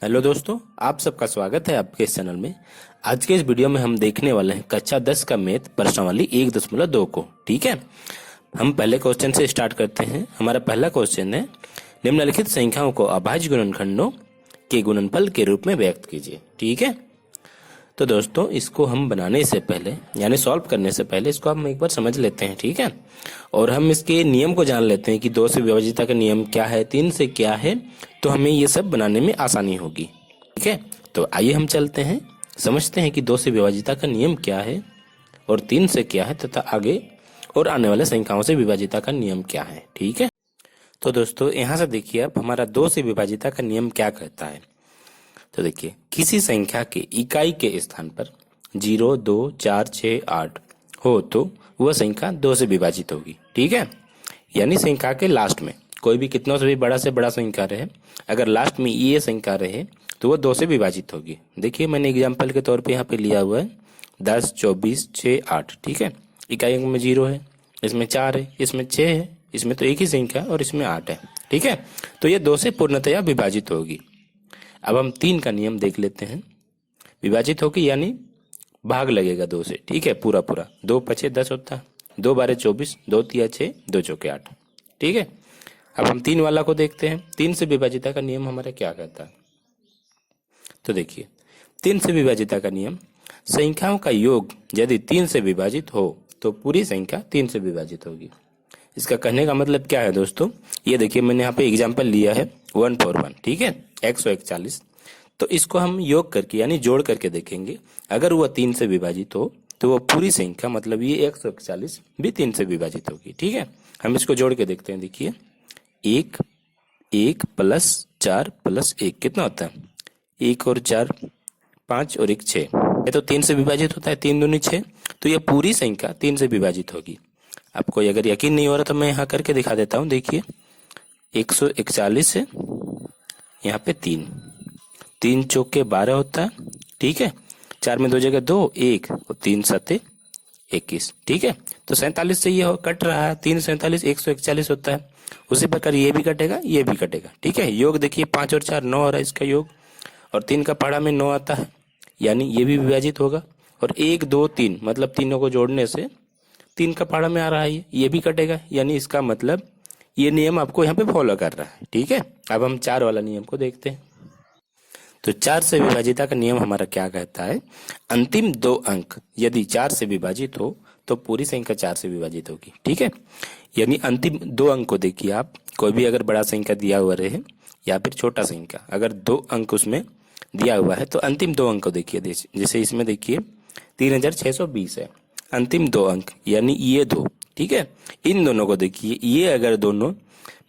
Hello दोस्तों, आप सबका स्वागत है आपके इस चैनल में। आज के इस वीडियो में हम देखने वाले हैं कक्षा 10 का मैथ प्रश्नावली 1.2 को। ठीक है, हम पहले क्वेश्चन से स्टार्ट करते हैं। हमारा पहला क्वेश्चन है, निम्नलिखित संख्याओं को अभाज्य गुणनखंडों के गुणनफल के रूप में व्यक्त कीजिए। ठीक है, तो दोस्तों इसको हम बनाने से पहले यानी सॉल्व करने से पहले इसको हम एक बार समझ लेते हैं। ठीक है, और हम इसके नियम को जान लेते हैं कि 2 से विभाज्यता का नियम क्या है, 3 से क्या है, तो हमें ये सब बनाने में आसानी होगी। ठीक है, तो आइए हम चलते हैं, समझते हैं कि 2 से विभाज्यता का नियम क्या है और 3 से क्या है तथा आगे और आने वाले संख्याओं से विभाज्यता का नियम क्या है। ठीक है, तो दोस्तों यहाँ से देखिए आप, हमारा 2 से विभाज्यता का नियम क्या कहता है। तो देखिए, किसी संख्या के इकाई के स्थान पर 0, 2, 4, 6, 8 हो तो वह संख्या 2 से विभाजित होगी। ठीक है, यानी संख्या के लास्ट में कोई भी कितनों से भी बड़ा संख्या रहे, अगर लास्ट में ये संख्या रहे तो वह 2 से विभाजित होगी। देखिए मैंने एग्जाम्पल के तौर पे यहाँ पे लिया हुआ है 10, 24, 6, 8। ठीक है, इकाई अंक में 0 है, इसमें 4 है, इसमें 6 है, इसमें तो एक ही संख्या और इसमें 8 है। ठीक है, तो ये 2 से पूर्णतया विभाजित होगी। अब हम 3 का नियम देख लेते हैं। विभाजित होगी यानी भाग लगेगा 2 से। ठीक है, पूरा पूरा 2 पचे 10 होता है, 2 बारह 24, 2 तिया 6, 2 चौके 8। ठीक है, अब हम 3 वाला को देखते हैं। 3 से विभाजिता का नियम हमारा क्या कहता है। तो देखिए, 3 से विभाजिता का नियम, संख्याओं का योग यदि 3 से विभाजित हो तो पूरी संख्या 3 से विभाजित होगी। इसका कहने का मतलब क्या है दोस्तों, ये देखिए मैंने यहाँ पे एग्जाम्पल लिया है 141। ठीक है, 141, तो इसको हम योग करके यानी जोड़ करके देखेंगे। अगर वह 3 से विभाजित हो तो वह पूरी संख्या मतलब ये 141 भी 3 से विभाजित होगी। ठीक है, हम इसको जोड़ के देखते हैं। देखिए 1 1 प्लस 4 प्लस 1 कितना होता है, 1 और 4 5 और 1 6। ये तो 3 से विभाजित होता है, 3 दूनी 6, तो यह पूरी संख्या 3 से विभाजित होगी। आपको अगर यकीन नहीं हो रहा तो मैं यहाँ करके दिखा देता हूँ। देखिए 141 है, यहाँ पे 3, 3 चौके 12 होता है। ठीक है, 4 में 2 जगह 2, 1 और 3 सते 21। ठीक है, तो 47 से ये कट रहा है, 3 47 141 होता है। उसी प्रकार ये भी कटेगा, ये भी कटेगा। ठीक है, योग देखिए 5 और 4 9 हो रहा है इसका योग, और 3 का पहाड़ा में 9 आता है, यानी ये भी विभाजित होगा। और 1 2 3 मतलब तीनों को जोड़ने से 3 का पहाड़ा में आ रहा है, ये भी कटेगा, यानी इसका मतलब ये नियम आपको यहाँ पे फॉलो कर रहा है। ठीक है, अब हम 4 वाला नियम को देखते हैं। तो 4 से विभाजिता का नियम हमारा क्या कहता है, अंतिम 2 अंक यदि 4 से विभाजित हो तो पूरी संख्या 4 से विभाजित होगी। ठीक है, यानी अंतिम 2 अंक को देखिए आप, कोई भी अगर बड़ा संख्या दिया हुआ रहे या फिर छोटा संख्या, अगर 2 अंक उसमें दिया हुआ है तो अंतिम 2 अंक को देखिए। जैसे इसमें देखिए 3620 है, अंतिम 2 अंक यानी ये 2। ठीक है, इन दोनों को देखिए, ये अगर दोनों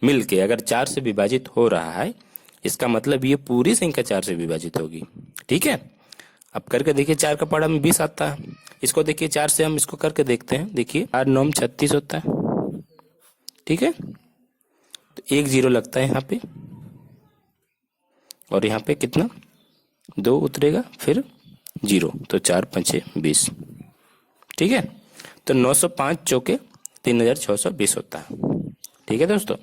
मिलके अगर 4 से विभाजित हो रहा है, इसका मतलब ये पूरी संख्या 4 से विभाजित होगी। ठीक है, अब करके देखिए, 4 का पहाड़ा में 20 आता है, इसको देखिए 4 से हम इसको करके देखते हैं। देखिए 8 9 36 होता है। ठीक है, तो 1 0 लगता है यहाँ पे, और यहाँ पे कितना 2 उतरेगा, फिर 0, तो 4 5 20। ठीक है, तो 905 चौके 3620 होता है। ठीक है दोस्तों,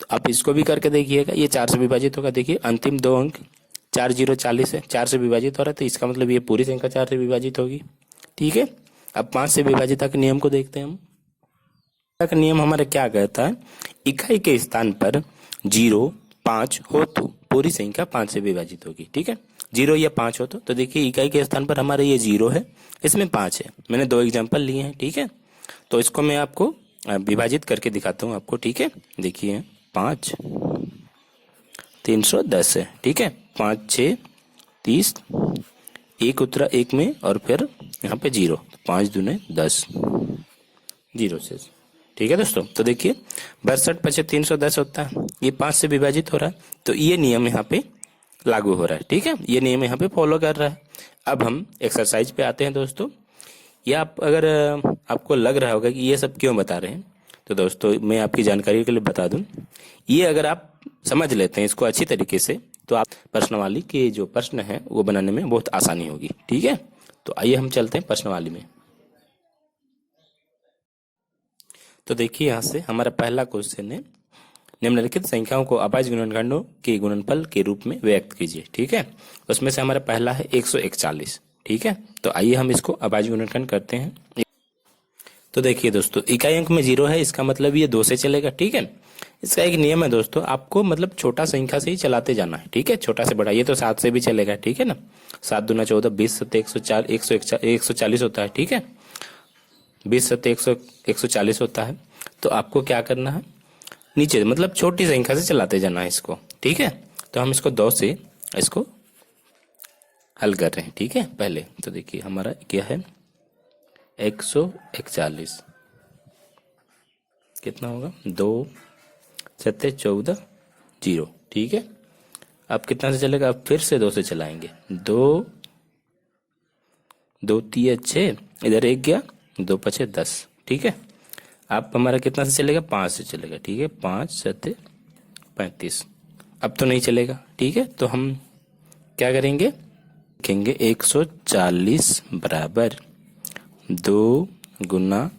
तो आप इसको भी करके देखिएगा, ये 4 से विभाजित होगा। देखिए अंतिम 2 अंक 4 0 40 है, 4 से विभाजित हो रहा है, तो इसका मतलब ये पूरी संख्या 4 से विभाजित होगी। ठीक है, अब 5 से विभाजिता के नियम को देखते हैं हम। का नियम हमारा क्या कहता है, इकाई के स्थान पर 0 5 हो तो पूरी संख्या 5 से विभाजित होगी। ठीक है, 0 या 5 हो तो देखिए इकाई के स्थान पर हमारा ये 0 है, इसमें 5 है। मैंने 2 एग्जाम्पल लिए हैं। ठीक है, तो इसको मैं आपको विभाजित करके दिखाता हूँ आपको। ठीक है, देखिए 5 310 है। ठीक है, 5 6 30, 1 उतरा 1 में और फिर यहाँ पे 0, 5 दूने 10, 0 से। ठीक है दोस्तों, तो देखिए 62 पचे 310 होता है, ये 5 से विभाजित हो रहा है, तो ये नियम यहाँ पे लागू हो रहा है। ठीक है, ये नियम यहाँ पे फॉलो कर रहा है। अब हम एक्सरसाइज पे आते हैं दोस्तों। ये आप अगर आपको लग रहा होगा कि ये सब क्यों बता रहे हैं, तो दोस्तों मैं आपकी जानकारी के लिए बता दूं, ये अगर आप समझ लेते हैं इसको अच्छी तरीके से, तो आप प्रश्नावली के जो प्रश्न है वो बनाने में बहुत आसानी होगी। ठीक है, तो आइए हम चलते हैं प्रश्नावली में। तो देखिए यहाँ से हमारा पहला क्वेश्चन है, निम्नलिखित संख्याओं को अभाज्य गुणनखंडों के गुणनफल के रूप में व्यक्त कीजिए। ठीक है, उसमें से हमारा पहला है 141। ठीक है, तो आइए हम इसको अभाज्य गुणनखंड करते हैं। तो देखिए दोस्तों, इकाई अंक में 0 है, इसका मतलब ये 2 से चलेगा। ठीक है, इसका एक नियम है दोस्तों, आपको मतलब छोटा संख्या से ही चलाते जाना है। ठीक है, छोटा से बड़ा, ये तो 7 से भी चलेगा। ठीक है ना, 7 दूना 14, 20 सत्ते 140 होता है। ठीक है, 20 सत्ते 140 होता है। तो आपको क्या करना है, नीचे मतलब छोटी संख्या से चलाते जाना है इसको। ठीक है, तो हम इसको 2 से इसको हल कर रहे हैं। ठीक है, पहले तो देखिए हमारा क्या है, 141 कितना होगा, 2 सत्ते 14 0। ठीक है, अब कितना से चलेगा, अब फिर से 2 से चलाएंगे। 2 2 3 6, इधर 1 गया, 2 5 10। ठीक है, अब हमारा कितना से चलेगा, 5 से चलेगा। ठीक है, 5 7 35। अब तो नहीं चलेगा। ठीक है, तो हम क्या करेंगे, लिखेंगे 140 बराबर 2 गुना,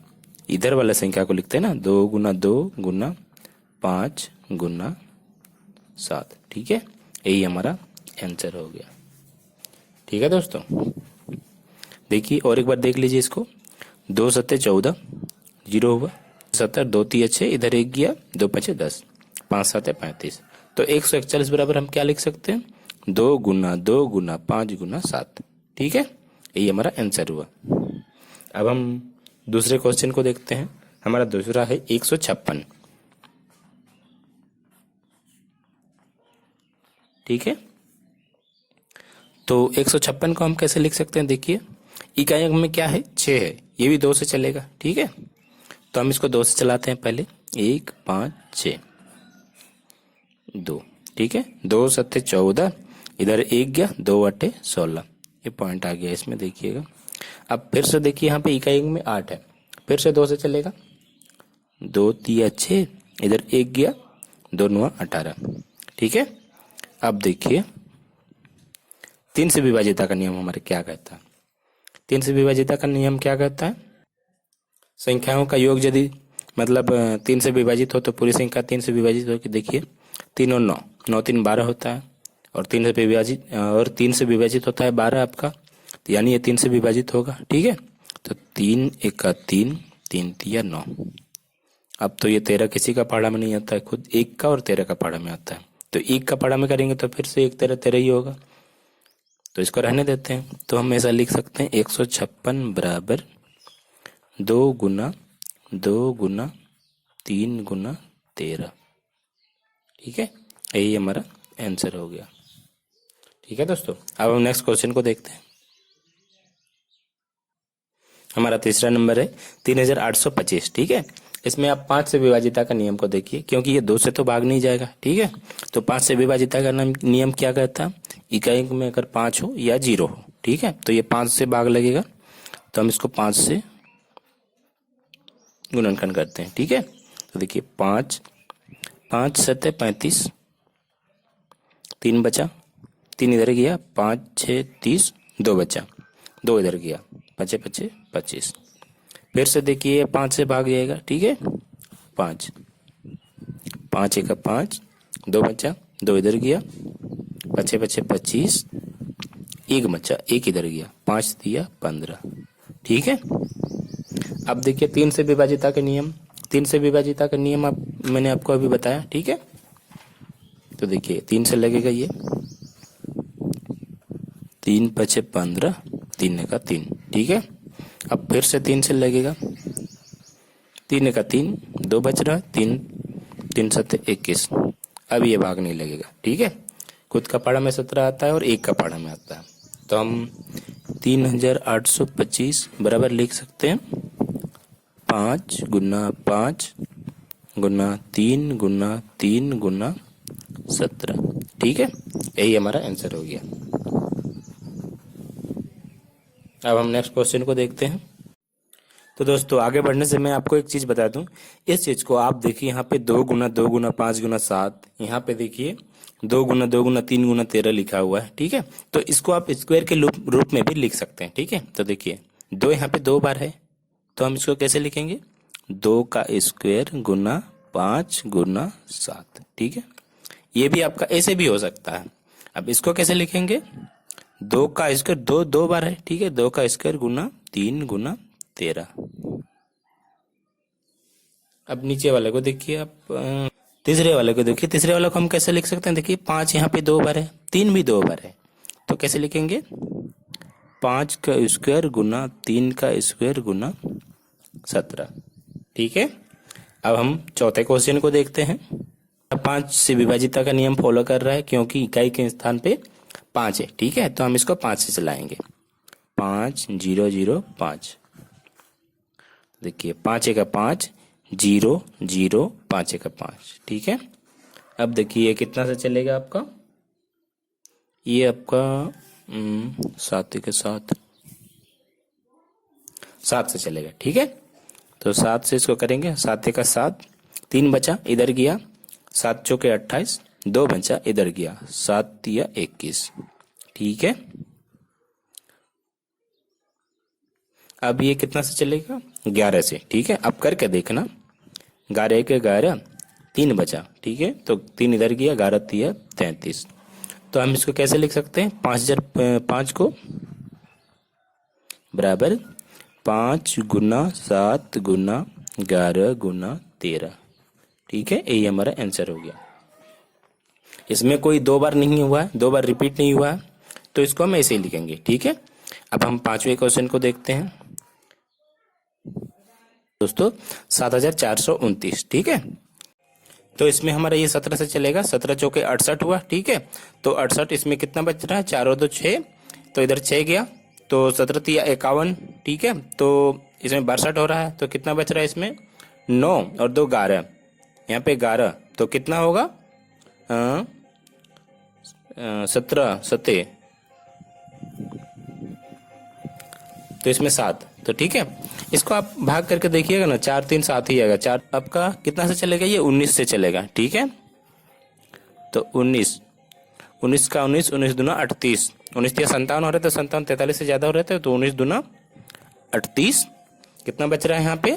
इधर वाला संख्या को लिखते हैं ना, 2 गुना 2 गुना 5 गुना 7। ठीक है, यही हमारा आंसर हो गया। ठीक है दोस्तों, देखिए और एक बार देख लीजिए इसको, 2 सत्ते 14 0 हुआ, 70 2 3 6, इधर 1 गया, 2 5 10, 5 7 35। तो 141 बराबर हम क्या लिख सकते हैं, 2 गुना 5 गुना 7। ठीक है, यही हमारा आंसर हुआ। अब हम दूसरे क्वेश्चन को देखते हैं। हमारा दूसरा है 156। ठीक है, तो 156 को हम कैसे लिख सकते हैं, देखिए इकाई अंक में क्या है, 6 है, ये भी 2 से चलेगा। ठीक है, तो हम इसको 2 से चलाते हैं पहले, 1 5 6 2। ठीक है, 2 सत्ते 14, इधर 1 गया, 2 8 16, ये पॉइंट आ गया इसमें, देखिएगा। अब फिर से देखिए यहाँ पे इकाई अंक में 8 है, फिर से 2 से चलेगा, 2 3 6, इधर 1 गया, 2 9 18। ठीक है, अब देखिए 3 से विभाजिता का नियम हमारे क्या कहता है, 3 से विभाजिता का नियम क्या कहता है, संख्याओं का योग यदि मतलब 3 से विभाजित हो तो पूरी संख्या 3 से विभाजित हो। कि देखिए 3 और 9, 9 3 12 होता है, और 3 से विभाजित होता है 12 आपका, तो यानी ये 3 से विभाजित होगा। ठीक है, तो 3 1 का 3, 3 3 9। अब तो ये 13 किसी का पहाड़ा में नहीं आता है, खुद 1 का और 13 का पहाड़ा में आता है। तो 1 का पहाड़ा में करेंगे तो फिर से 1 13 13 ही होगा, तो इसको रहने देते हैं। तो हम ऐसा लिख सकते हैं 156 बराबर 2 गुना 3 गुना 13। ठीक है, यही हमारा आंसर हो गया। ठीक है दोस्तों, अब हम नेक्स्ट क्वेश्चन को देखते हैं। हमारा तीसरा नंबर है 3825। ठीक है, इसमें आप 5 से विभाजिता का नियम को देखिए, क्योंकि ये 2 से तो भाग नहीं जाएगा। ठीक है, तो 5 से विभाजिता का नियम क्या कहता है, इकाई अंक में अगर 5 हो या 0 हो। ठीक है, तो ये 5 से भाग लगेगा, तो हम इसको 5 से गुणनखंड करते हैं। ठीक है, तो देखिए 5 5 7 35, 3 बचा, 3 इधर गया, 5 6 30, 2 बचा, 2 इधर गया, 5 5 25। फिर से देखिए 5 से भाग जाएगा। ठीक है, 5 5 1 5, 2 बचा, 2 इधर गया, 5 5 25, 1 बचा, 1 इधर गया, 5 दिया 15। ठीक है, अब देखिए 3 से विभाजिता के नियम, 3 से विभाजिता का नियम मैंने आपको अभी बताया। ठीक है, तो देखिए 3 से लगेगा ये, 3 5 15, 3 का 3। ठीक है, अब फिर से 3 से लगेगा, 3 का 3, 2 बच रहा, 3 3 7 21। अब ये भाग नहीं लगेगा। ठीक है, खुद का पहाड़ा में 17 आता है और 1 का पहाड़ा में आता है, तो हम 3825 बराबर लिख सकते हैं 5 गुना 5 गुना 3 गुना 3 गुना 17। ठीक है, यही हमारा आंसर हो गया। अब हम नेक्स्ट क्वेश्चन को देखते हैं। तो दोस्तों आगे बढ़ने से मैं आपको एक चीज बता दूं, इस चीज को आप देखिए यहाँ पे 2 गुना 2 गुना 5 गुना 7, यहाँ पे देखिए 2 गुना 2 गुना 3 गुना 13 लिखा हुआ है। ठीक है, तो इसको आप स्क्वायर के रूप में भी लिख सकते हैं। ठीक है, तो देखिए 2 यहाँ पे 2 बार है, तो हम इसको कैसे लिखेंगे, 2 का स्क्वायर गुना 5 गुना 7। ठीक है, ये भी आपका ऐसे भी हो सकता है। अब इसको कैसे लिखेंगे, 2 का स्क्वायर, 2 2 बार है। ठीक है, 2 का स्क्वायर गुना 3 गुना 13। अब नीचे वाले को देखिए आप, तीसरे वाले को देखिए, तीसरे वाले को हम कैसे लिख सकते हैं, देखिए 5 यहाँ पे 2 बार है, 3 भी 2 बार है, तो कैसे लिखेंगे, 5 का स्क्वायर गुना 3 का स्क्वायर गुना 17। ठीक है, अब हम चौथे क्वेश्चन को देखते हैं। 5 से विभाजिता का नियम फॉलो कर रहा है क्योंकि इकाई के स्थान पे 5 है। ठीक है, तो हम इसको 5 से चलाएंगे, 5 0 0 5। देखिए 5 का 5, 0 0 5 का 5। ठीक है, अब देखिए कितना से चलेगा आपका, ये आपका 7 का 7, 7 से चलेगा। ठीक है, तो 7 से इसको करेंगे, 7 का 7, 3 बचा, इधर गया, 7 चौके 28, 2 बचा, इधर गया, 7 तिया 21। ठीक है, अब ये कितना से चलेगा, 11 से। ठीक है, अब करके देखना, 11 के 11, 3 बचा। ठीक है, तो 3 इधर गया, 11 तिया 33। तो हम इसको कैसे लिख सकते हैं, 5 को बराबर 5 गुना 7 गुना 11 गुना 13। ठीक है, यही हमारा आंसर हो गया। इसमें कोई 2 बार नहीं हुआ है, 2 बार रिपीट नहीं हुआ है, तो इसको हम ऐसे ही लिखेंगे। ठीक है, अब हम 5वें क्वेश्चन को देखते हैं दोस्तों, 7429। ठीक है, तो इसमें हमारा ये 17 से चलेगा, 17 चौके 68 हुआ। ठीक है, तो 68, इसमें कितना बच रहा है, 4 और 2 6, तो इधर 6 गया, तो 17 तिया 51। ठीक है, तो इसमें 62 हो रहा है, तो कितना बच रहा है इसमें, 9 और 2 11, यहाँ पे 11, तो कितना होगा, 17 7, तो इसमें 7। तो ठीक है, इसको आप भाग करके देखिएगा ना, 4 3 7 ही आएगा। 4 आपका कितना से चलेगा, ये 19 से चलेगा। ठीक है, तो 19, 19 का 19, 19 दूना 38, 19 तिया 57 हो रहा है, तो 57 43 से ज्यादा हो रहा है, तो 19 दूना 38। कितना बच रहा है यहाँ पे,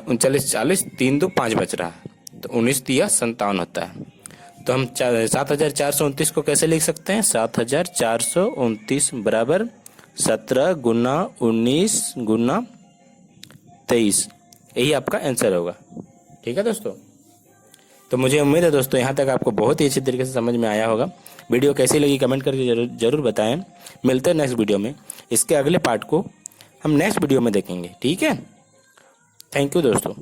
39 40, 3 2 5 बच रहा है, तो 19 तिया 57 होता है। तो हम 7429 को कैसे लिख सकते हैं, 7429 बराबर 17 गुना 19 गुना 23। यही आपका आंसर होगा। ठीक है दोस्तों, तो मुझे उम्मीद है दोस्तों यहाँ तक आपको बहुत ही अच्छी तरीके से समझ में आया होगा। वीडियो कैसी लगी कमेंट करके जरूर बताएं। मिलते हैं नेक्स्ट वीडियो में, इसके अगले पार्ट को हम नेक्स्ट वीडियो में देखेंगे। ठीक है, थैंक यू दोस्तों।